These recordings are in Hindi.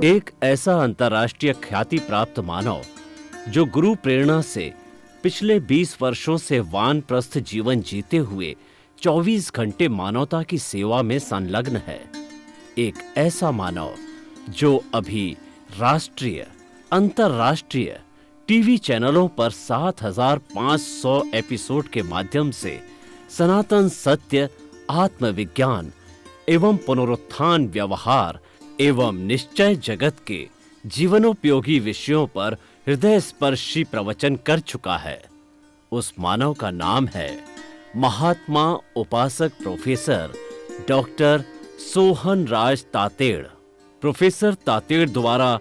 एक ऐसा अंतर्राष्ट्रीय ख्याति प्राप्त मानव जो गुरु प्रेरणा से पिछले 20 वर्षों से वानप्रस्थ जीवन जीते हुए 24 घंटे मानवता की सेवा में संलग्न है। एक ऐसा मानव जो अभी राष्ट्रीय, अंतर्राष्ट्रीय टीवी चैनलों पर 7,500 एपिसोड के माध्यम से सनातन सत्य, आत्मविज्ञान एवं पुनरुत्थान, व्यवहार एवं निश्चय जगत के जीवनोपयोगी विषयों पर हृदय स्पर्शी प्रवचन कर चुका है। उस मानव का नाम है महात्मा उपासक प्रोफेसर डॉक्टर सोहन राज तातेड़। प्रोफेसर तातेड़ द्वारा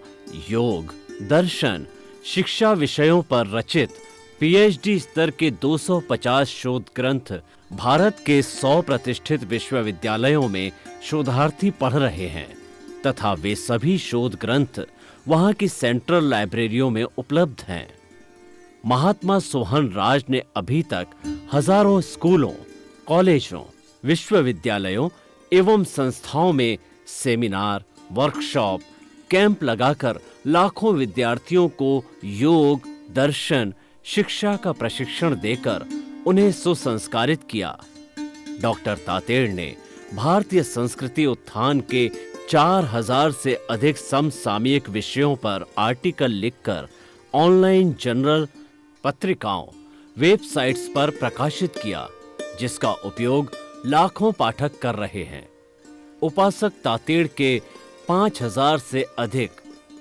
योग, दर्शन, शिक्षा विषयों पर रचित पीएचडी स्तर के 250 शोध ग्रंथ भारत के 100 प्रतिष्ठित विश्वविद्यालयों में शोधार्थी पढ़ रहे हैं तथा वे सभी शोध ग्रंथ वहां की सेंट्रल लाइब्रेरियों में उपलब्ध हैं। महात्मा सोहन राज ने अभी तक हजारों स्कूलों, कॉलेजों, विश्वविद्यालयों एवं संस्थाओं में सेमिनार, वर्कशॉप, कैंप लगाकर लाखों विद्यार्थियों को योग, दर्शन, शिक्षा का प्रशिक्षण देकर उन्हें सुसंस्कारित किया। डॉक्टर तातेड़ ने भारतीय संस्कृति उत्थान के 4,000 से अधिक समसामयिक विषयों पर आर्टिकल लिखकर ऑनलाइन जर्नल, पत्रिकाओं, वेबसाइट्स पर प्रकाशित किया, जिसका उपयोग लाखों पाठक कर रहे हैं। उपासक तातेड़ के 5,000 से अधिक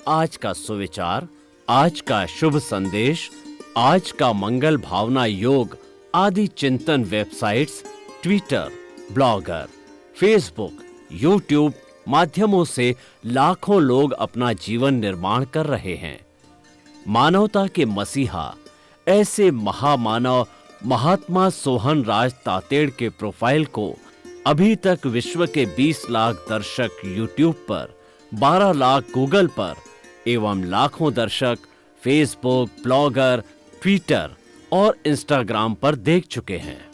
आज का सुविचार, आज का शुभ संदेश, आज का मंगल भावना योग आदि चिंतन websites, Twitter, blogger, Facebook, YouTube माध्यमों से लाखों लोग अपना जीवन निर्माण कर रहे हैं। मानवता के मसीहा ऐसे महामानव महात्मा सोहन राज तातेड़ के प्रोफाइल को अभी तक विश्व के 20 लाख दर्शक यूट्यूब पर, 12 लाख गूगल पर एवं लाखों दर्शक फेसबुक, ब्लॉगर, ट्विटर और इंस्टाग्राम पर देख चुके हैं।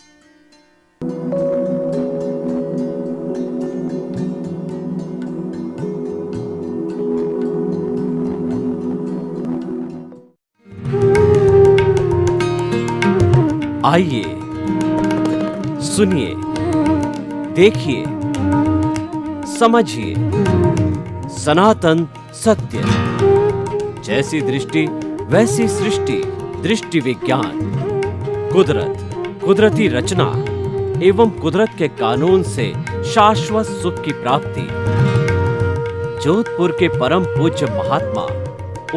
आइए, सुनिए, देखिए, समझिए सनातन सत्य। जैसी दृष्टि वैसी सृष्टि, दृष्टि विज्ञान। कुदरत, कुदरती रचना एवं कुदरत के कानून से शाश्वत सुख की प्राप्ति। जोधपुर के परम पूज्य महात्मा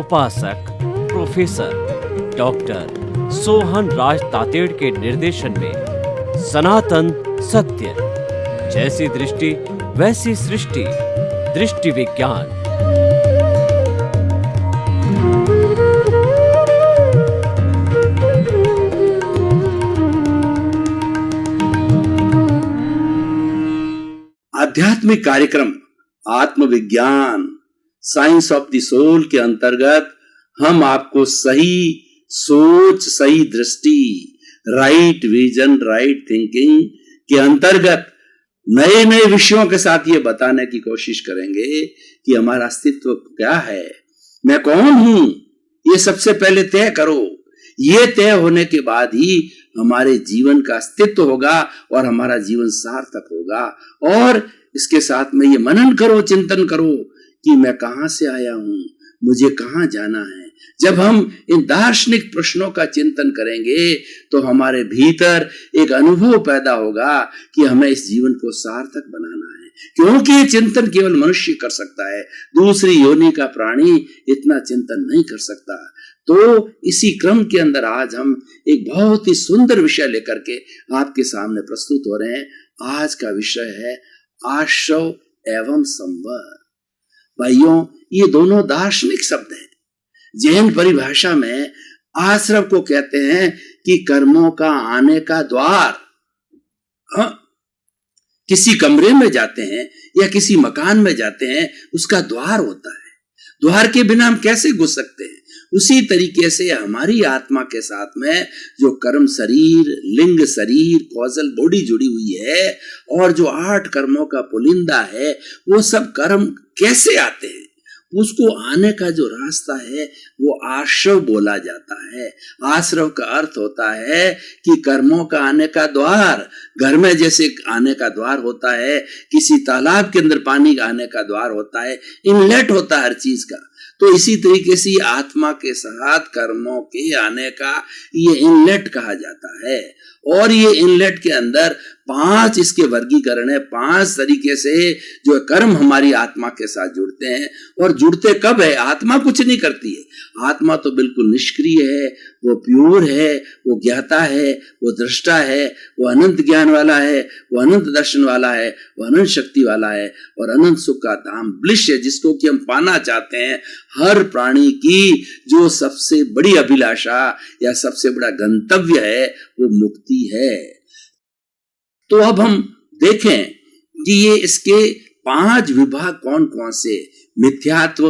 उपासक प्रोफेसर डॉक्टर सोहन राज तातेड़ के निर्देशन में सनातन सत्य। जैसी दृष्टि वैसी सृष्टि, दृष्टि विज्ञान। आध्यात्मिक कार्यक्रम आत्मविज्ञान, साइंस ऑफ द सोल के अंतर्गत हम आपको सही सोच, सही दृष्टि, राइट विजन, राइट थिंकिंग के अंतर्गत नए नए विषयों के साथ ये बताने की कोशिश करेंगे कि हमारा अस्तित्व क्या है, मैं कौन हूं, ये सबसे पहले तय करो। ये तय होने के बाद ही हमारे जीवन का अस्तित्व होगा और हमारा जीवन सार्थक होगा। और इसके साथ में ये मनन करो, चिंतन करो कि मैं कहां से आया हूं, मुझे कहां जाना है। जब हम इन दार्शनिक प्रश्नों का चिंतन करेंगे तो हमारे भीतर एक अनुभव पैदा होगा कि हमें इस जीवन को सार्थक बनाना है, क्योंकि ये चिंतन केवल मनुष्य कर सकता है, दूसरी योनि का प्राणी इतना चिंतन नहीं कर सकता। तो इसी क्रम के अंदर आज हम एक बहुत ही सुंदर विषय लेकर के आपके सामने प्रस्तुत हो रहे हैं। आज का विषय है आश्रव एवं संवर। भाइयों, ये दोनों दार्शनिक शब्द हैं। जैन परिभाषा में आश्रव को कहते हैं कि कर्मों का आने का द्वार। हाँ, किसी कमरे में जाते हैं या किसी मकान में जाते हैं, उसका द्वार होता है। द्वार के बिना हम कैसे घुस सकते हैं? उसी तरीके से हमारी आत्मा के साथ में जो कर्म शरीर, लिंग शरीर, कॉजल बॉडी जुड़ी हुई है और जो 8 कर्मों का पुलिंदा है, वो सब कर्म कैसे आते हैं, उसको आने का जो रास्ता है वो आश्रव बोला जाता है। आश्रव का अर्थ होता है कि कर्मों का आने का द्वार, घर में जैसे आने का द्वार होता है, किसी तालाब के अंदर पानी आने का द्वार होता है, इनलेट होता है हर चीज का। तो इसी तरीके से आत्मा के साथ कर्मों के आने का ये इनलेट कहा जाता है। और ये इनलेट के अंदर 5 इसके वर्गीकरण है, 5 तरीके से जो कर्म हमारी आत्मा के साथ जुड़ते हैं। और जुड़ते कब है? आत्मा कुछ नहीं करती है, आत्मा तो बिल्कुल निष्क्रिय है, वो प्योर है, वो ज्ञाता है, वो दृष्टा है, वो अनंत ज्ञान वाला है, वो अनंत दर्शन वाला है, वो अनंत शक्ति वाला है और अनंत सुख का धाम ब्लिस है, जिसको कि हम पाना चाहते हैं। हर प्राणी की जो सबसे बड़ी अभिलाषा या सबसे बड़ा गंतव्य है वो मुक्ति है। तो अब हम देखें कि ये इसके 5 विभाग कौन कौन से, मिथ्यात्व,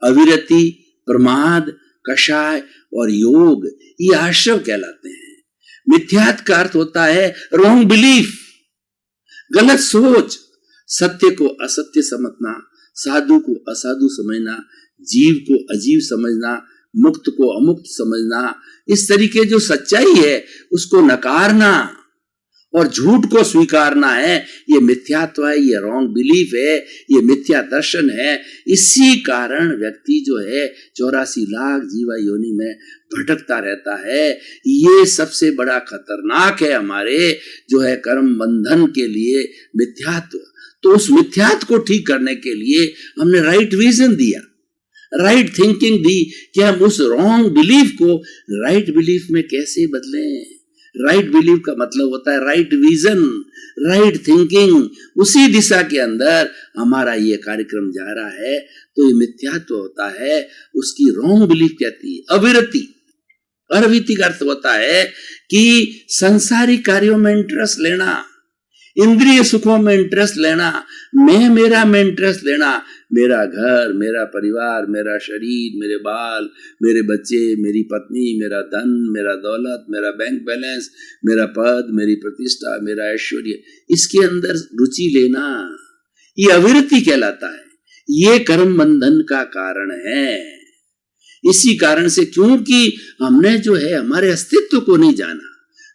अविरति, प्रमाद, कषाय और योग, ये आश्रव कहलाते हैं। मिथ्यात्व का अर्थ होता है रॉन्ग बिलीफ, गलत सोच, सत्य को असत्य समझना, साधु को असाधु समझना, जीव को अजीव समझना, मुक्त को अमुक्त समझना, इस तरीके जो सच्चाई है उसको नकारना और झूठ को स्वीकारना है, ये मिथ्यात्व है, ये रॉन्ग बिलीफ है, ये मिथ्या दर्शन है। इसी कारण व्यक्ति जो है 84 लाख जीवा योनि में भटकता रहता है। ये सबसे बड़ा खतरनाक है हमारे जो है कर्म बंधन के लिए मिथ्यात्व। तो उस मिथ्यात्व को ठीक करने के लिए हमने राइट विजन दिया, राइट थिंकिंग दी कि हम उस रॉन्ग बिलीफ को राइट बिलीफ में कैसे बदलें। राइट बिलीफ का मतलब होता है राइट विजन, राइट थिंकिंग। उसी दिशा के अंदर हमारा ये कार्यक्रम जा रहा है। तो ये मिथ्यात्व होता है, उसकी रॉन्ग बिलीफ कहती है अविरति। अविरति का अर्थ होता है कि संसारिक कार्यों में इंटरेस्ट लेना, इंद्रिय सुखों में इंटरेस्ट लेना, मैं मेरा में इंटरेस्ट लेना, मेरा घर, मेरा परिवार, मेरा शरीर, मेरे बाल, मेरे बच्चे, मेरी पत्नी, मेरा धन, मेरा दौलत, मेरा बैंक बैलेंस, मेरा पद, मेरी प्रतिष्ठा, मेरा ऐश्वर्य, इसके अंदर रुचि लेना, ये अविरति कहलाता है। ये कर्म बंधन का कारण है। इसी कारण से, क्योंकि हमने जो है हमारे अस्तित्व को नहीं जाना।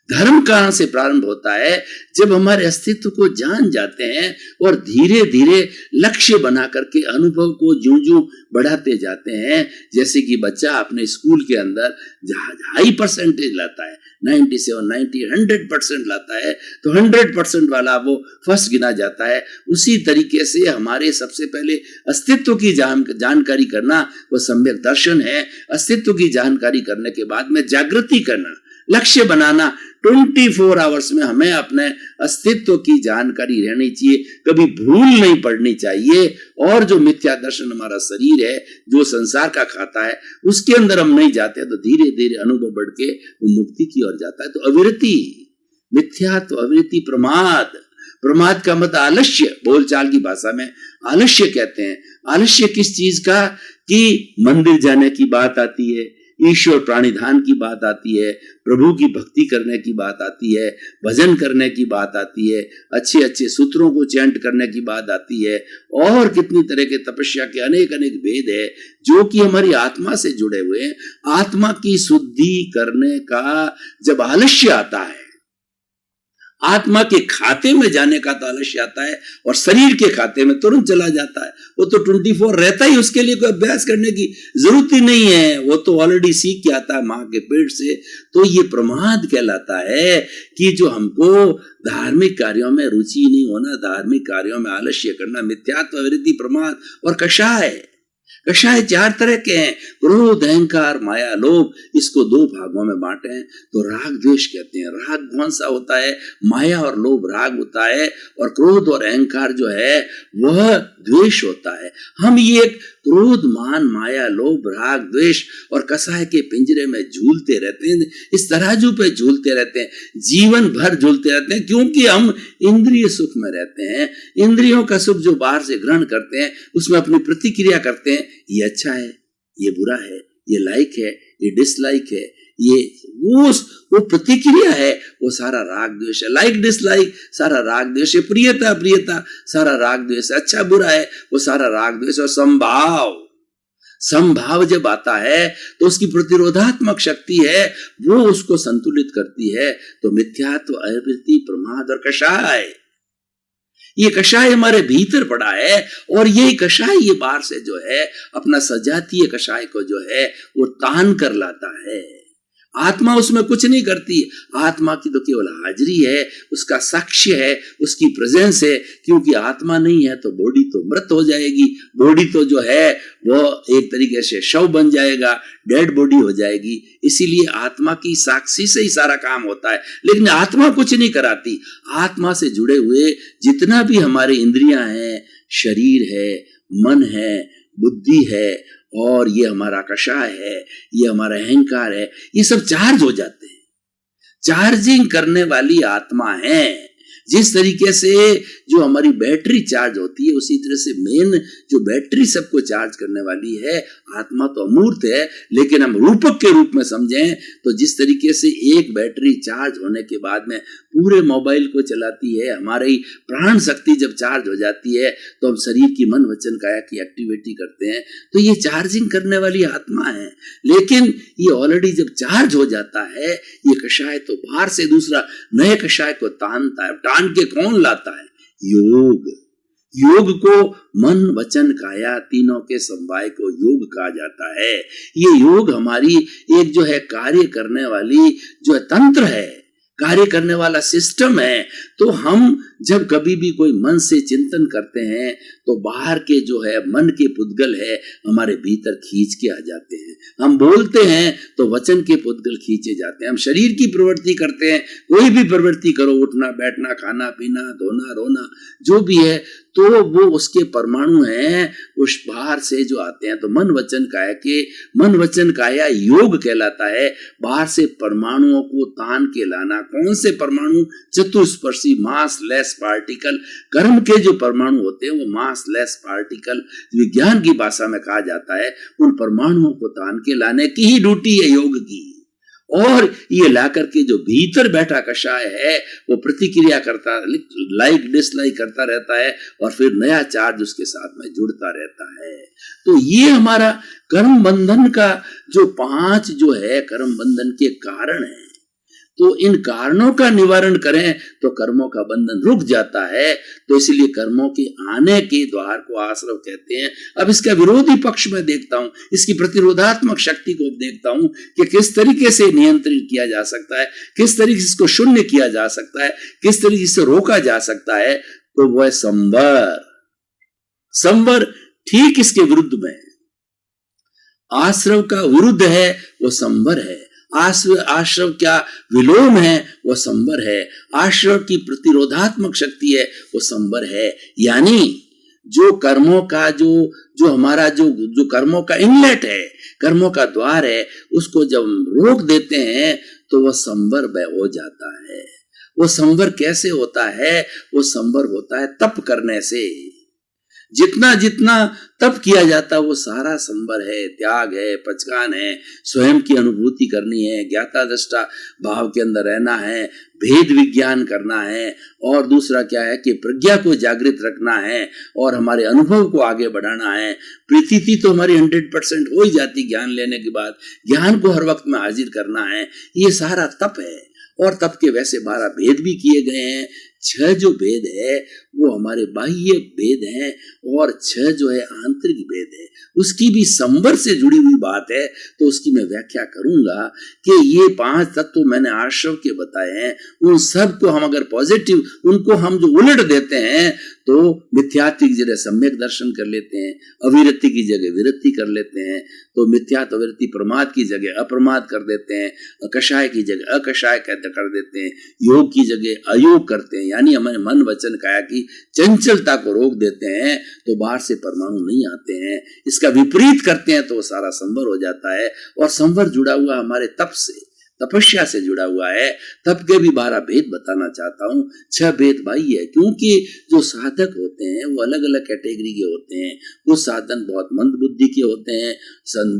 धर्म कहां से प्रारंभ होता है? जब हमारे अस्तित्व को जान जाते हैं और धीरे धीरे लक्ष्य बना करके अनुभव को ज्यों-ज्यों बढ़ाते जाते हैं। जैसे कि बच्चा अपने स्कूल के अंदर हाई परसेंटेज लाता है, 97, 90, 100% लाता है, तो 100% वाला वो फर्स्ट गिना जाता है। उसी तरीके से हमारे सबसे पहले अस्तित्व की जानकारी करना वो सम्यक दर्शन है। अस्तित्व की जानकारी करने के बाद में जागृति करना, लक्ष्य बनाना। 24 आवर्स में हमें अपने अस्तित्व की जानकारी रहनी चाहिए, कभी भूल नहीं पड़नी चाहिए। और जो मिथ्या दर्शन हमारा शरीर है, जो संसार का खाता है, उसके अंदर हम नहीं जाते तो धीरे धीरे अनुभव बढ़ के वो मुक्ति की ओर जाता है। तो अविरति, मिथ्यात्व, अविरति, प्रमाद। प्रमाद का मतलब आलस्य, बोलचाल की भाषा में आलस्य कहते हैं। आलस्य किस चीज का? कि मंदिर जाने की बात आती है, ईश्वर प्राणिधान की बात आती है, प्रभु की भक्ति करने की बात आती है, भजन करने की बात आती है, अच्छे अच्छे सूत्रों को चैंट करने की बात आती है, और कितनी तरह के तपस्या के अनेक अनेक भेद है जो कि हमारी आत्मा से जुड़े हुए हैं। आत्मा की शुद्धि करने का जब आलस्य आता है, आत्मा के खाते में जाने का तो आलस्य आता है और शरीर के खाते में तुरंत चला जाता है। वो तो 24 रहता ही, उसके लिए कोई अभ्यास करने की जरूरत ही नहीं है, वो तो ऑलरेडी सीख के आता है मां के पेट से। तो ये प्रमाद कहलाता है कि जो हमको धार्मिक कार्यों में रुचि नहीं होना, धार्मिक कार्यों में आलस्य करना, मिथ्यात्व, अविरति, प्रमाद। और कषाय, कषाय 4 तरह के हैं, क्रोध, अहंकार, माया, लोभ। इसको 2 भागों में बांटे हैं तो राग द्वेष कहते हैं। राग कौन सा होता है? माया और लोभ राग होता है, और क्रोध और अहंकार जो है वह द्वेष होता है। हम ये क्रोध, मान, माया, लोभ, राग, द्वेष और कषाय के पिंजरे में झूलते रहते हैं, इस तराजू पे झूलते रहते हैं, जीवन भर झूलते रहते हैं, क्योंकि हम इंद्रिय सुख में रहते हैं। इंद्रियों का सुख जो बाहर से ग्रहण करते हैं उसमें अपनी प्रतिक्रिया करते हैं, ये अच्छा है, ये बुरा है, ये लाइक है, ये डिसलाइक है, ये वो प्रतिक्रिया है, वो सारा राग द्वेष है। लाइक डिसलाइक सारा राग द्वेष है, प्रियता अप्रियता सारा राग द्वेष है, अच्छा बुरा है वो सारा राग द्वेष और संभाव समभाव जब आता है तो उसकी प्रतिरोधात्मक शक्ति है, वो उसको संतुलित करती है। तो मिथ्यात्व, अवृत्ति, प्रमाद और कषाय, ये कषाय हमारे भीतर पड़ा है, और ये कषाय ये बाहर से जो है अपना सजातीय कषाय को जो है वो तान कर लाता है। आत्मा उसमें कुछ नहीं करती, आत्मा की तो केवल हाजिरी है, उसका साक्ष्य है, उसकी प्रेजेंस है। क्योंकि आत्मा नहीं है तो बॉडी तो मृत हो जाएगी, बॉडी तो जो है वो एक तरीके से शव बन जाएगा, डेड बॉडी हो जाएगी। इसीलिए आत्मा की साक्षी से ही सारा काम होता है, लेकिन आत्मा कुछ नहीं कराती। आत्मा से जुड़े हुए जितना भी हमारे इंद्रियां हैं, शरीर है, मन है, बुद्धि है, और ये हमारा कषाय है, ये हमारा अहंकार है, ये सब चार्ज हो जाते हैं। चार्जिंग करने वाली आत्मा है। जिस तरीके से जो हमारी बैटरी चार्ज होती है, उसी तरह से मेन जो बैटरी सबको चार्ज करने वाली है, आत्मा तो अमूर्त है, लेकिन हम रूपक के रूप में समझें तो जिस तरीके से एक बैटरी चार्ज होने के बाद में पूरे मोबाइल को चलाती है, हमारी प्राण शक्ति जब चार्ज हो जाती है तो हम शरीर की मन वचन काया की एक्टिविटी करते हैं। तो ये चार्जिंग करने वाली आत्मा है। लेकिन ये ऑलरेडी जब चार्ज हो जाता है, ये कषाय तो बाहर से दूसरा नए कषाय को तानता है। तान के कौन लाता है? योग। योग को मन वचन काया तीनों के समवाय को योग कहा जाता है। ये योग हमारी एक जो है कार्य करने वाली जो है तंत्र है, कार्य करने वाला सिस्टम है। तो हम जब कभी भी कोई मन से चिंतन करते हैं तो बाहर के जो है मन के पुद्गल है हमारे भीतर खींच के आ जाते हैं। हम बोलते हैं तो वचन के पुद्गल खींचे जाते हैं। हम शरीर की प्रवृत्ति करते हैं, कोई भी प्रवृत्ति करो, उठना बैठना, खाना पीना, धोना रोना, जो भी है, तो वो उसके परमाणु हैं, उस बाहर से जो आते हैं। तो मन वचन काया के मन वचन काया योग कहलाता है। बाहर से परमाणुओं को तान के लाना। कौन से परमाणु? चतुस्पर्शी मास लेस पार्टिकल। कर्म के जो परमाणु होते हैं वो मास लेस पार्टिकल, विज्ञान की भाषा में कहा जाता है। उन परमाणुओं को तान के लाने की ही ड्यूटी है योग की। और ये लाकर के जो भीतर बैठा कषाय है वो प्रतिक्रिया करता, लाइक डिसलाइक करता रहता है, और फिर नया चार्ज उसके साथ में जुड़ता रहता है। तो ये हमारा कर्म बंधन का जो 5 जो है कर्म बंधन के कारण है। तो इन कारणों का निवारण करें तो कर्मों का बंधन रुक जाता है। तो इसलिए कर्मों के आने के द्वार को आश्रव कहते हैं। अब इसका विरोधी पक्ष में देखता हूं, इसकी प्रतिरोधात्मक शक्ति को देखता हूं कि किस तरीके से नियंत्रित किया जा सकता है, किस तरीके से इसको शून्य किया जा सकता है, किस तरीके से रोका जा सकता है। तो वह संवर। संवर ठीक इसके विरुद्ध में, आश्रव का विरुद्ध है वो संवर है। आश्रव क्या विलोम है वो संवर है। आश्रव की प्रतिरोधात्मक शक्ति है वो संवर है। यानी जो कर्मों का जो हमारा जो कर्मों का इनलेट है, कर्मों का द्वार है, उसको जब रोक देते हैं तो वह संवर हो जाता है। वो संवर कैसे होता है? वो संवर होता है तप करने से। जितना जितना तप किया जाता वो सारा संवर है, त्याग है, पचकान है, स्वयं की अनुभूति करनी है, ज्ञाता दृष्टा भाव के अंदर रहना है, भेद विज्ञान करना है, और दूसरा क्या है कि प्रज्ञा को जागृत रखना है और हमारे अनुभव को आगे बढ़ाना है। प्रतीति तो हमारी 100% हो ही जाती ज्ञान लेने के बाद, ज्ञान को हर वक्त में हाजिर करना है। ये सारा तप है। और तप के वैसे 12 भेद भी किए गए हैं। 6 जो भेद है वो हमारे बाह्य भेद हैं, और 6 जो है आंतरिक भेद है। उसकी भी संवर से जुड़ी हुई बात है, तो उसकी मैं व्याख्या करूंगा कि ये 5 तत्व मैंने आश्रव के बताए हैं। उन सब को हम अगर पॉजिटिव, उनको हम जो उलट देते हैं तो मिथ्यात्व की जगह सम्यक दर्शन कर लेते हैं, अविरति की जगह विरति कर लेते हैं। तो मिथ्यात्व अविरति प्रमाद की जगह अप्रमाद कर देते हैं, कषाय की जगह अकषाय कर देते हैं, योग की जगह अयोग करते हैं। यानी हमारे मन वचन काया की चंचलता को रोक देते हैं तो बाहर से परमाणु नहीं आते हैं। इसका विपरीत करते हैं तो सारा संवर हो जाता है। और संवर जुड़ा हुआ हमारे तप से, तपस्या से जुड़ा हुआ है। तप के भी 12 भेद बताना चाहता हूँ। 6 भेद भाई है, क्योंकि जो साधक होते हैं वो अलग अलग कैटेगरी के होते हैं। कुछ साधन बहुत मंद बुद्धि के होते हैं,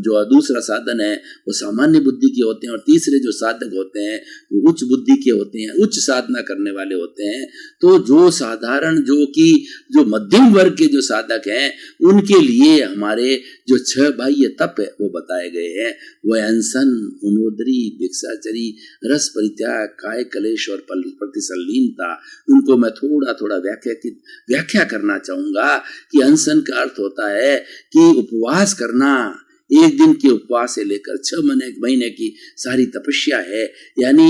जो दूसरा साधन है वो सामान्य बुद्धि के होते हैं, और तीसरे जो साधक होते हैं वो उच्च बुद्धि के होते हैं, उच्च साधना करने वाले होते हैं। तो जो साधारण जो मध्यम वर्ग के जो साधक हैं उनके लिए हमारे जो 6 बाह्य तप है वो बताए गए हैं। वो अनशन, उनोदरी, भिक्षाचरी, रस परित्याग, काय कलेश और प्रतिसल्लीनता। उनको मैं थोड़ा थोड़ा व्याख्या करना चाहूंगा कि अनशन का अर्थ होता है कि उपवास करना, 1 दिन के उपवास से लेकर 6 महीने की सारी तपस्या है। यानी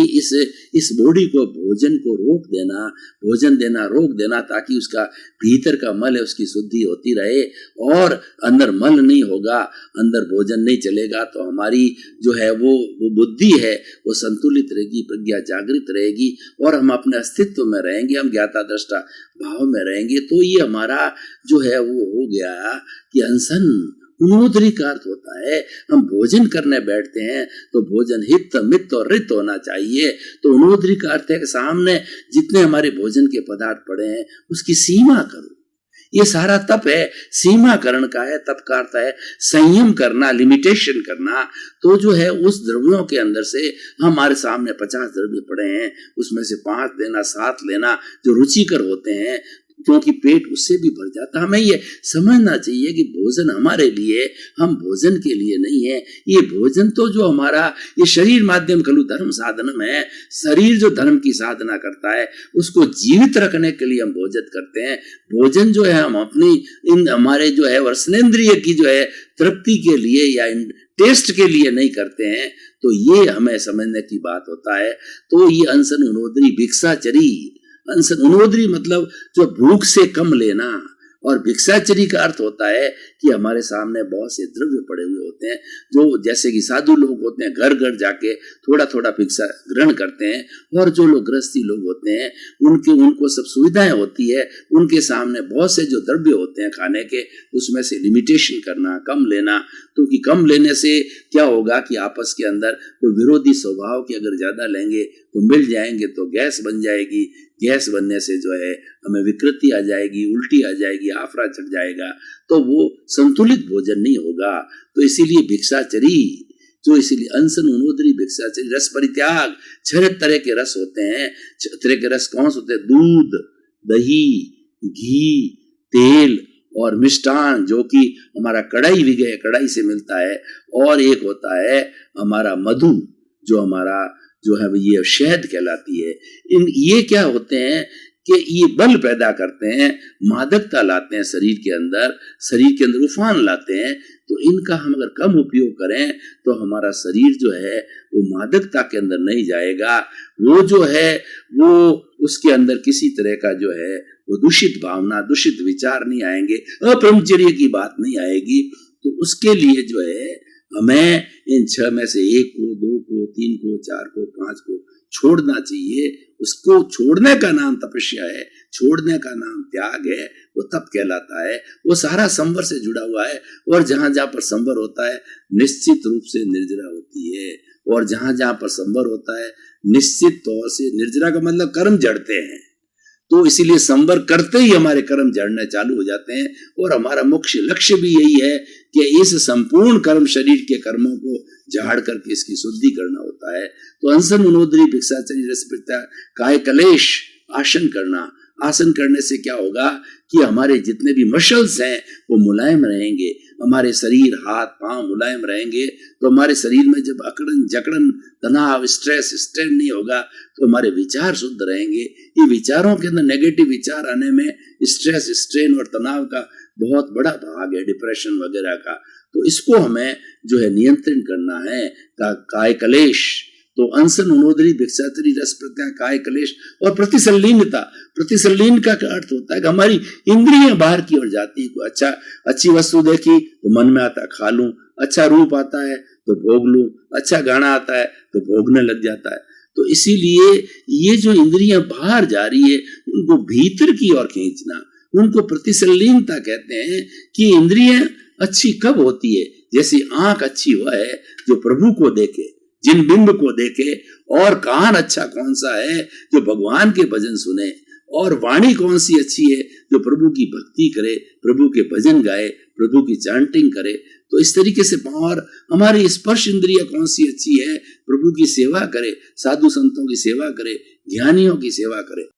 इस बॉडी को भोजन को रोक देना, भोजन देना रोक देना, ताकि उसका भीतर का मल है उसकी शुद्धि होती रहे, और अंदर मल नहीं होगा, अंदर भोजन नहीं चलेगा तो हमारी जो है वो बुद्धि है वो संतुलित रहेगी, प्रज्ञा जागृत रहेगी, और हम अपने अस्तित्व में रहेंगे, हम ज्ञाता दृष्टा भाव में रहेंगे। तो ये हमारा जो है वो हो गया कि अनशन। उन्नोदरी का अर्थ होता है हम भोजन करने बैठते हैं तो भोजन हित मित और रित होना चाहिए। तो उन्नोदरी का अर्थ है कि सामने जितने हमारे भोजन के पदार्थ पड़े हैं उसकी सीमा करो। ये सारा तप है, सीमाकरण का है। तप का अर्थ है संयम करना, लिमिटेशन करना। तो जो है उस द्रव्यों के अंदर से हमारे सामने 50 द्रव्य पड़े हैं, उसमें से 5 लेना, 7 लेना जो रुचिकर होते हैं, क्योंकि पेट उससे भी भर जाता। हमें ये समझना चाहिए कि भोजन हमारे लिए, हम भोजन के लिए नहीं है। ये भोजन तो जो हमारा ये शरीर माध्यम खलु धर्म साधनम है, शरीर जो धर्म की साधना करता है उसको जीवित रखने के लिए हम भोजन करते हैं। भोजन जो है हम अपनी इन हमारे जो है वर्षनेन्द्रिय की जो है तृप्ति के लिए या टेस्ट के लिए नहीं करते हैं। तो ये हमें समझने की बात होता है। तो ये अनशन, उनोदरी, भिक्षाचरी। अनशन, उनोदरी मतलब जो भूख से कम लेना, और भिक्षाचरी का अर्थ होता है कि हमारे सामने बहुत से द्रव्य पड़े हुए होते हैं, जो जैसे कि साधु लोग होते हैं घर घर जाके थोड़ा थोड़ा भिक्षा ग्रहण करते हैं, और जो लोग गृहस्थी लोग होते हैं उनको सब सुविधाएं होती है, उनके सामने बहुत से जो द्रव्य होते हैं खाने के, उसमें से लिमिटेशन करना, कम लेना। क्योंकि कम लेने से क्या होगा कि आपस के अंदर कोई विरोधी स्वभाव के अगर ज्यादा लेंगे तो मिल जाएंगे तो गैस बन जाएगी, गैस बनने से जो है हमें विकृति आ जाएगी, उल्टी आ जाएगी, आफरा चढ़ जाएगा, तो वो संतुलित भोजन नहीं होगा। तो इसीलिए भिक्षाचरी, जो इसीलिए अनशन, उनोदरी, भिक्षाचरी, रस परित्याग। 6 तरह के रस होते हैं। 6 तरह के रस कौन से होते हैं? दूध, दही, घी, तेल और मिष्टान, जो कि हमारा कढ़ाई विगय, कढ़ाई से मिलता है। और एक होता है हमारा मधु, जो हमारा जो है ये शहद कहलाती है। ये क्या होते हैं कि ये बल पैदा करते हैं, मादकता लाते हैं शरीर के अंदर उफान लाते हैं। तो इनका हम अगर कम उपयोग करें तो हमारा शरीर जो है वो मादकता के अंदर नहीं जाएगा। वो जो है वो उसके अंदर किसी तरह का जो है वो दूषित भावना, दूषित विचार नहीं आएंगे, अब्रह्मचर्य की बात नहीं आएगी। तो उसके लिए जो है हमें इन 6 में से 1 को, 2 को, 3 को, 4 को, 5 को छोड़ना चाहिए। उसको छोड़ने का नाम तपस्या है, छोड़ने का नाम त्याग है, वो तप कहलाता है। वो सारा संवर से जुड़ा हुआ है, और जहां जहां पर संवर होता है निश्चित रूप से निर्जरा होती है, और जहां जहां पर संवर होता है निश्चित तौर से निर्जरा का मतलब कर्म जड़ते हैं। तो इसीलिए संवर करते ही हमारे कर्म जड़ने चालू हो जाते हैं, और हमारा मुख्य लक्ष्य भी यही है कि इस संपूर्ण कर्म, शरीर के कर्मों को झाड़ करके इसकी शुद्धि करना होता है। तो अनशन, उनोदरी, भिक्षाचरी, रस परित्याग, काय कलेश, आसन करना। आसन करने से क्या होगा कि हमारे जितने भी मसल्स हैं वो मुलायम रहेंगे, हमारे शरीर, हाथ पांव मुलायम रहेंगे। तो हमारे शरीर में जब अकड़न जकड़न, तनाव, स्ट्रेस, स्ट्रेन नहीं होगा तो हमारे विचार शुद्ध रहेंगे। ये विचारों के अंदर नेगेटिव विचार आने में स्ट्रेस, स्ट्रेन और तनाव का बहुत बड़ा भाग है, डिप्रेशन वगैरह का। तो इसको हमें जो है नियंत्रण करना है। काय कलेश, तो अनशन, उनोदरी, भिक्षाचरी, रस परित्याग, काय कलेश और प्रतिसल्लीनता। प्रतिसल्लीन का अर्थ होता है कि हमारी इंद्रियां बाहर की ओर जाती है। कोई अच्छी वस्तु देखी तो मन में आता है खा लूं, अच्छा रूप आता है तो भोग लूं, अच्छा गाना आता है तो भोगने लग जाता है। तो इसीलिए ये जो इंद्रियां बाहर जा रही है उनको भीतर की ओर खींचना, उनको प्रतिसल्लीनता कहते हैं। कि इंद्रियां अच्छी कब होती है? जैसी आंख अच्छी हुआ है जो प्रभु को देखे, जिन बिंब को देखे, और कान अच्छा कौन सा है जो भगवान के भजन सुने, और वाणी कौन सी अच्छी है जो प्रभु की भक्ति करे, प्रभु के भजन गाए, प्रभु की चांटिंग करे। तो इस तरीके से और हमारी स्पर्श इंद्रिय कौन सी अच्छी है, प्रभु की सेवा करे, साधु संतों की सेवा करे, ज्ञानियों की सेवा करे।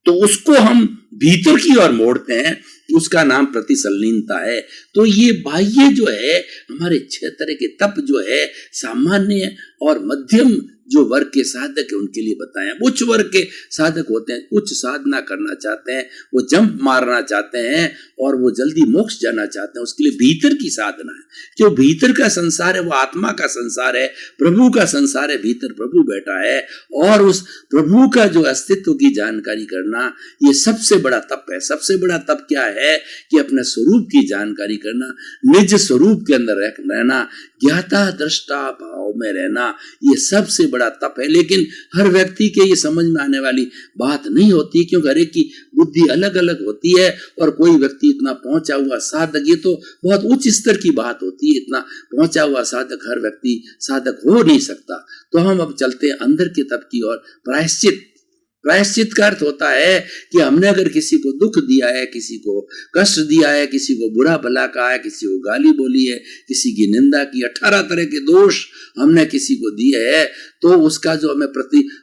तो उसको हम भीतर की ओर मोड़ते हैं, उसका नाम प्रतिसल्लीनता है। तो ये बाह्य जो है हमारे 6 तरह के तप जो है, सामान्य और मध्यम जो वर्ग के साधक है उनके लिए बताएं। उच्च वर्ग के साधक होते हैं, उच्च साधना करना चाहते हैं, वो जंप मारना चाहते हैं और वो जल्दी मोक्ष जाना चाहते हैं, उसके लिए भीतर की साधना है। जो भीतर का संसार है वो आत्मा का संसार है, प्रभु का संसार है, भीतर प्रभु बैठा है, और उस प्रभु का जो अस्तित्व की जानकारी करना, ये सबसे बड़ा तप है। सबसे बड़ा तप क्या है कि अपने स्वरूप की जानकारी करना, निज स्वरूप के अंदर रहना, ज्ञाता दृष्टा भाव में रहना, ये सबसे बड़ा तप है। लेकिन हर व्यक्ति के ये समझ में आने वाली बात नहीं होती, क्योंकि हर एक की बुद्धि अलग अलग होती है, और कोई व्यक्ति इतना पहुंचा हुआ साधक, ये तो बहुत उच्च स्तर की बात होती है, इतना पहुंचा हुआ साधक हर व्यक्ति साधक हो नहीं सकता। तो हम अब चलते हैं अंदर के तप की ओर। प्रायश्चित। प्रायश्चित का अर्थ होता है कि हमने अगर किसी को दुख दिया है, किसी को कष्ट दिया है, किसी को बुरा भला कहा है, किसी को गाली बोली है, किसी की निंदा की, 18 तरह के दोष हमने किसी को दिए है, तो उसका जो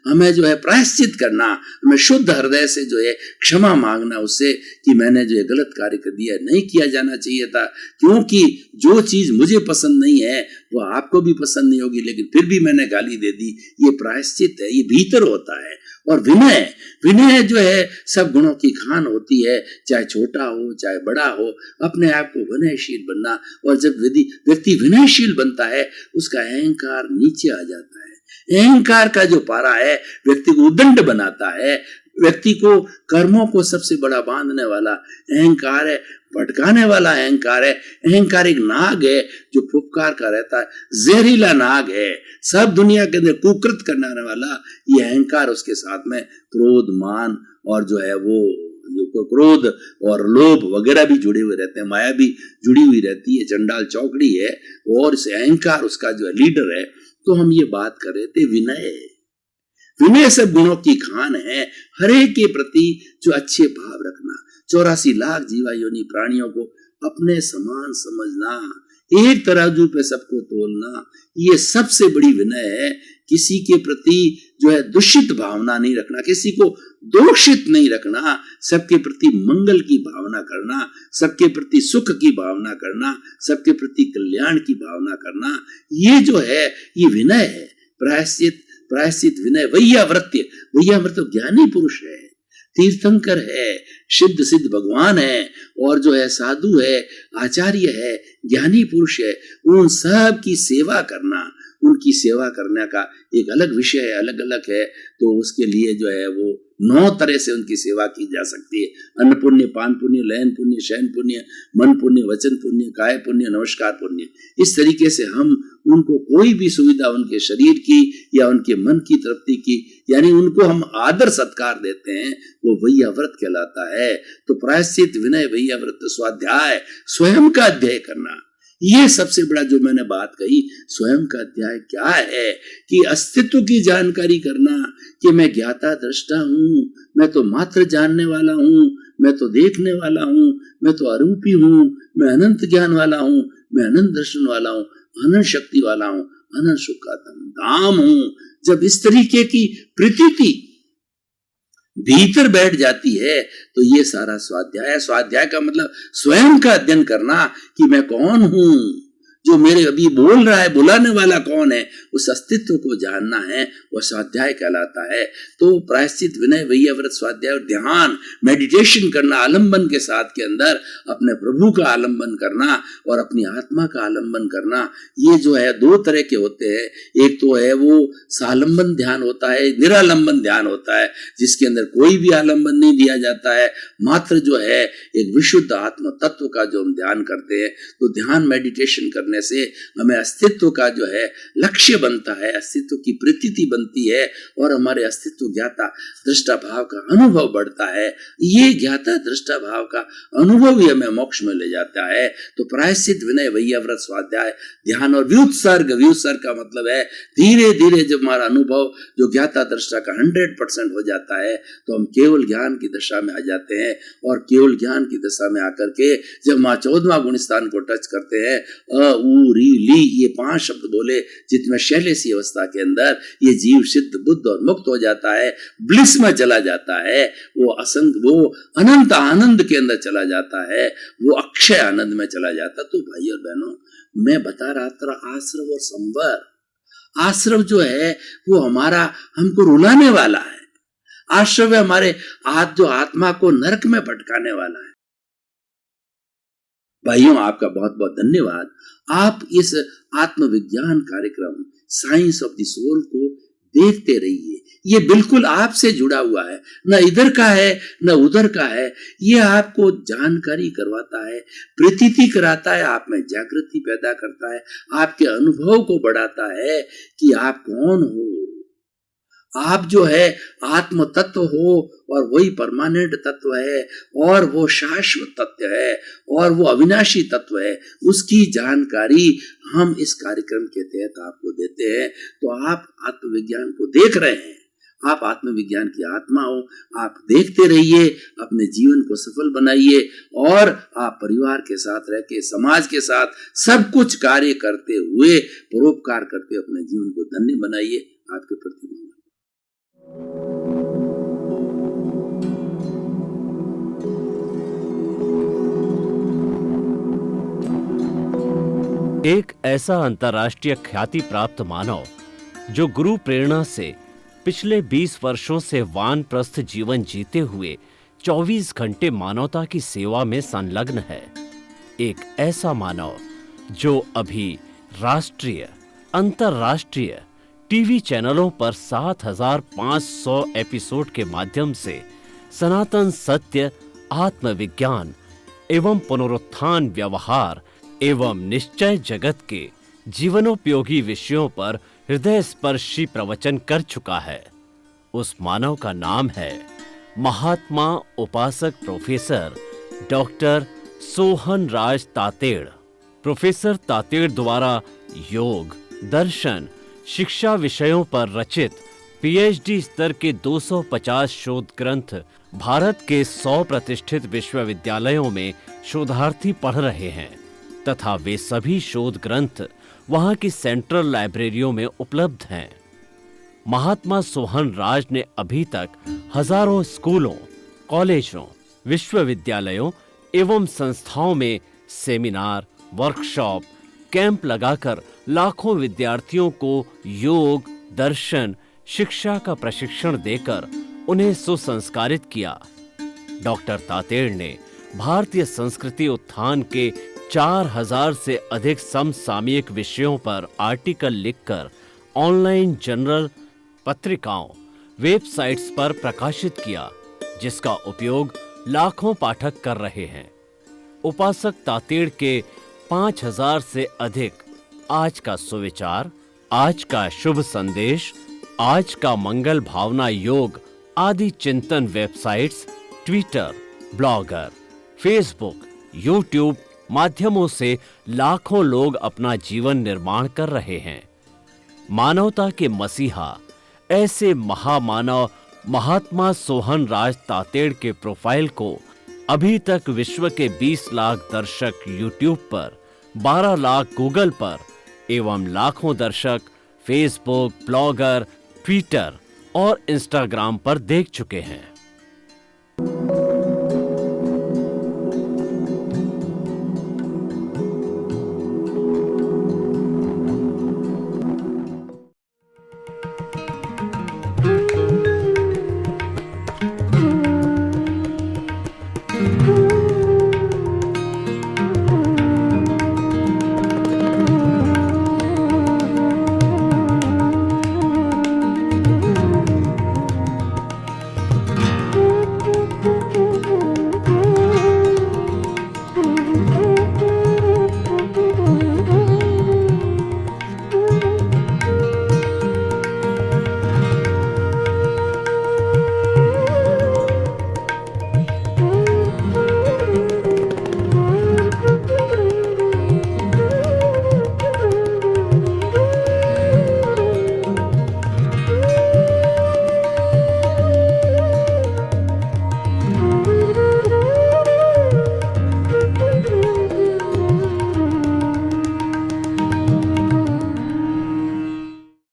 हमें जो है प्रायश्चित करना, हमें शुद्ध हृदय से जो है क्षमा मांगना उससे कि मैंने जो है गलत कार्य कर दिया, नहीं किया जाना चाहिए था, क्योंकि जो चीज मुझे पसंद नहीं है वो आपको भी पसंद नहीं होगी, लेकिन फिर भी मैंने गाली दे दी। ये प्रायश्चित है, ये भीतर होता है। और विनय, विनय जो है सब गुणों की खान होती है, चाहे छोटा हो चाहे बड़ा हो, अपने आप को विनयशील बनना। और जब व्यक्ति विनयशील बनता है, उसका अहंकार नीचे आ जाता है। अहंकार का जो पारा है व्यक्ति को उद्दंड बनाता है, व्यक्ति को कर्मों को सबसे बड़ा बांधने वाला अहंकार है, भटकाने वाला अहंकार है। अहंकार एक नाग है जो फुफकार का रहता है, जहरीला नाग है, सब दुनिया के अंदर कुकृत करने वाला ये अहंकार। उसके साथ में क्रोध, मान और जो है वो जो क्रोध और लोभ वगैरह भी जुड़े हुए रहते हैं, माया भी जुड़ी हुई रहती है, चंडाल चौकड़ी है, और इस अहंकार उसका जो है लीडर है। तो हम ये बात कर रहे थे विनय। विनय सब गुणों की खान है, हरे के प्रति जो अच्छे भाव रखना, 84 लाख जीवा योनि प्राणियों को अपने समान समझना, एक तराजू पे सबको तोलना, ये सबसे बड़ी विनय है। किसी के प्रति जो है दूषित भावना नहीं रखना, किसी को दोषित नहीं रखना, सबके प्रति मंगल की भावना करना, सबके प्रति सुख की भावना करना, सबके प्रति कल्याण की भावना करना, ये जो है ये विनय है। प्रायश्चित, प्रायश्चित विनय। वैयावृत्य, वैयावृत्य ज्ञानी पुरुष है, तीर्थंकर है, सिद्ध सिद्ध भगवान है, और जो है साधु है, आचार्य है, ज्ञानी पुरुष है, उन सब की सेवा करना, उनकी सेवा करने का एक अलग विषय है, अलग अलग है। तो उसके लिए जो है वो 9 तरह से उनकी सेवा की जा सकती है। अन्न पुण्य, पान पुण्य, लयन पुण्य, शयन पुण्य, मन पुण्य, वचन पुण्य, काय पुण्य, नमस्कार पुण्य। इस तरीके से हम उनको कोई भी सुविधा उनके शरीर की या उनके मन की तृप्ति की, यानी उनको हम आदर सत्कार देते हैं, वो वैयाव्रत कहलाता है। तो प्रायश्चित, विनय, वैयाव्रत, स्वाध्याय, स्वयं का अध्यय करना, ये सबसे बड़ा जो मैंने बात कही। स्वयं का अध्याय क्या है कि अस्तित्व की जानकारी करना, कि मैं ज्ञाता दृष्टा हूं, मैं तो मात्र जानने वाला हूं, मैं तो देखने वाला हूं, मैं तो अरूपी हूं, मैं अनंत ज्ञान वाला हूं, मैं अनंत दर्शन वाला हूं, अनंत शक्ति वाला हूं, अनंत सुख का धाम हूं। जब इस तरीके की प्रतीति भीतर बैठ जाती है तो ये सारा स्वाध्याय है। स्वाध्याय का मतलब स्वयं का अध्ययन करना कि मैं कौन हूं, जो मेरे अभी बोल रहा है, बुलाने वाला कौन है, उस अस्तित्व को जानना है, वह स्वाध्याय कहलाता है। तो प्रायश्चित, विनय, वैयाव्रत, स्वाध्याय और ध्यान, मेडिटेशन करना, आलंबन के साथ के अंदर अपने प्रभु का आलंबन करना और अपनी आत्मा का आलंबन करना, ये जो है 2 तरह के होते हैं। एक तो है वो सालंबन ध्यान होता है, निरालंबन ध्यान होता है, जिसके अंदर कोई भी आलंबन नहीं दिया जाता है, मात्र जो है एक विशुद्ध आत्म तत्व का जो हम ध्यान करते हैं। तो ध्यान मेडिटेशन करने से हमें अस्तित्व का जो है लक्ष्य बनता है, अस्तित्व की प्रतीति बनती है और हमारे अस्तित्व ज्ञाता दृष्टा भाव का अनुभव बढ़ता है। ये ज्ञाता दृष्टा भाव का अनुभव ही हमें मोक्ष में ले जाता है। तो प्रायश्चित, विनय, वैयाव्रत, स्वाध्याय, ध्यान और व्युत्सर्ग। व्युत्सर्ग का मतलब है धीरे धीरे जब हमारा अनुभव जो ज्ञाता दृष्टा का 100% हो जाता है तो हम केवल ज्ञान की दशा में आ जाते हैं। और केवल ज्ञान की दशा में आकर के जब माँ 14वां गुण स्थान को टच करते हैं, अ उ री ली, ये 5 शब्द बोले, जितने शैलेसी अवस्था के अंदर ये जीव सिद्ध, बुद्ध और मुक्त हो जाता है, ब्लिस में चला जाता है, वो अनंत आनंद के अंदर चला जाता है, वो अक्षय आनंद में चला जाता। तो भाई और बहनों, मैं बता रहा था आश्रव और संवर। आश्रव जो है वो हमारा, हमको रुलाने वाला है। आश्रव हमारे जो आत्मा को नरक में भटकाने वाला है। भाइयों, आपका बहुत बहुत धन्यवाद। आप इस आत्मविज्ञान कार्यक्रम साइंस ऑफ द सोल को देखते रहिए। ये बिल्कुल आपसे जुड़ा हुआ है, न इधर का है न उधर का है। ये आपको जानकारी करवाता है, प्रतीति कराता है, आप में जागृति पैदा करता है, आपके अनुभव को बढ़ाता है कि आप कौन हो। आप जो है आत्म तत्व हो और वही परमानेंट तत्व है और वो शाश्वत तत्व है और वो अविनाशी तत्व है। उसकी जानकारी हम इस कार्यक्रम के तहत आपको देते हैं। तो आप आत्मविज्ञान को देख रहे हैं, आप आत्मविज्ञान की आत्मा हो। आप देखते रहिए, अपने जीवन को सफल बनाइए और आप परिवार के साथ रह के, समाज के साथ सब कुछ कार्य करते हुए, परोपकार करते अपने जीवन को धन्य बनाइए। आपके प्रति मंगल। एक ऐसा अंतर्राष्ट्रीय ख्याति प्राप्त मानव जो गुरु प्रेरणा से पिछले 20 वर्षों से वानप्रस्थ जीवन जीते हुए 24 घंटे मानवता की सेवा में संलग्न है। एक ऐसा मानव जो अभी राष्ट्रीय, अंतर्राष्ट्रीय टीवी चैनलों पर 7,500 एपिसोड के माध्यम से सनातन सत्य, आत्मविज्ञान एवं पुनरुत्थान, व्यवहार एवं निश्चय जगत के जीवनोपयोगी विषयों पर हृदय स्पर्शी प्रवचन कर चुका है। उस मानव का नाम है महात्मा उपासक प्रोफेसर डॉक्टर सोहन राज तातेड़। प्रोफेसर तातेड़ द्वारा योग, दर्शन, शिक्षा विषयों पर रचित पीएचडी स्तर के 250 शोध ग्रंथ भारत के 100 प्रतिष्ठित विश्वविद्यालयों में शोधार्थी पढ़ रहे हैं तथा वे सभी शोध ग्रंथ वहां की सेंट्रल लाइब्रेरियों में उपलब्ध हैं। महात्मा सोहन राज ने अभी तक हजारों स्कूलों, कॉलेजों, विश्वविद्यालयों एवं संस्थाओं में सेमिनार, वर्कशॉप, कैंप लगाकर लाखों विद्यार्थियों को योग, दर्शन, शिक्षा का प्रशिक्षण देकर उन्हें सुसंस्कारित किया। डॉक्टर तातेड़ ने भारतीय संस्कृति उत्थान के 4000 से अधिक समसामयिक विषयों पर आर्टिकल लिखकर ऑनलाइन जर्नल, पत्रिकाओं, वेबसाइट्स पर प्रकाशित किया, जिसका उपयोग लाखों पाठक कर रहे हैं। उपासक तातेड़ के 5000 से अधिक आज का सुविचार, आज का शुभ संदेश, आज का मंगल भावना योग आदि चिंतन websites, Twitter, blogger, Facebook, YouTube माध्यमों से लाखों लोग अपना जीवन निर्माण कर रहे हैं। मानवता के मसीहा ऐसे महामानव महात्मा सोहन राज तातेड़ के प्रोफाइल को अभी तक विश्व के 20 लाख दर्शक यूट्यूब पर, 12 लाख गूगल पर एवं लाखों दर्शक फेसबुक, ब्लॉगर, ट्विटर और इंस्टाग्राम पर देख चुके हैं।